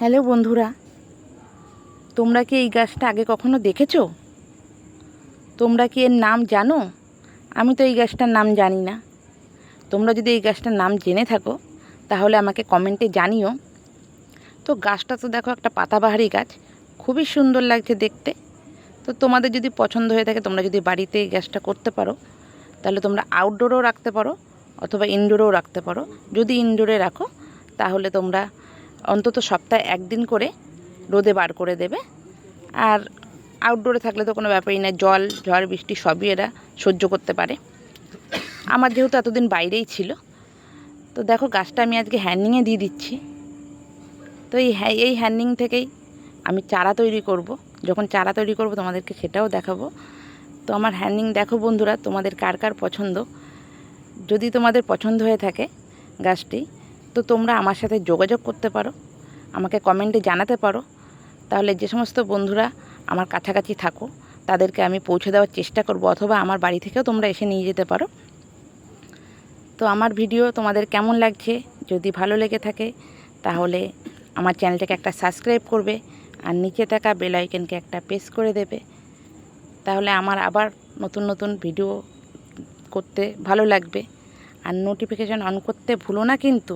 Hello বন্ধুরা, তোমরা কি এই গাছটা আগে কখনো দেখেছো? তোমরা কি এর নাম জানো? আমি তো এই গাছটার নাম জানি না। তোমরা যদি এই গাছটার নাম জেনে থাকো তাহলে আমাকে কমেন্টে জানিও। তো গাছটা তো দেখো, একটা পাতাবাহারি গাছ, খুবই সুন্দর লাগছে দেখতে। তো তোমাদের যদি পছন্দ হয়ে থাকে, তোমরা যদি বাড়িতে এই গাছটা করতে পারো, তাহলে তোমরা আউটডোরেও রাখতে পারো অথবা ইনডোরেও রাখতে পারো। যদি ইনডোরে রাখো তাহলে তোমরা অন্তত সপ্তাহে একদিন করে রোদে বার করে দেবে। আর আউটডোরে থাকলে তো কোনো ব্যাপারই না, জল ঝড় বৃষ্টি সবই এরা সহ্য করতে পারে। আমার যেহেতু এতদিন বাইরেই ছিল, তো দেখো গাছটা আমি আজকে হ্যাঙ্গিংয়ে দিয়ে দিচ্ছি। তো এই হ্যাঙ্গিং থেকেই আমি চারা তৈরি করব। যখন চারা তৈরি করব তোমাদেরকে সেটাও দেখাবো। তো আমার হ্যাঙ্গিং দেখো বন্ধুরা, তোমাদের কার কার পছন্দ। যদি তোমাদের পছন্দ হয়ে থাকে গাছটি, তো তোমরা আমার সাথে যোগাযোগ করতে পারো, আমাকে কমেন্টে জানাতে পারো। তাহলে যে সমস্ত বন্ধুরা আমার কাছাকাছি থাকো তাদেরকে আমি পৌঁছে দেওয়ার চেষ্টা করব, অথবা আমার বাড়ি থেকেও তোমরা এসে নিয়ে যেতে পারো। তো আমার ভিডিও তোমাদের কেমন লাগছে? যদি ভালো লেগে থাকে তাহলে আমার চ্যানেলটাকে একটা সাবস্ক্রাইব করবে, আর নিচে থাকা বেল আইকনকে একটা প্রেস করে দেবে। তাহলে আমার আবার নতুন নতুন ভিডিও করতে ভালো লাগবে। আর নোটিফিকেশান অন করতে ভুলো না কিন্তু।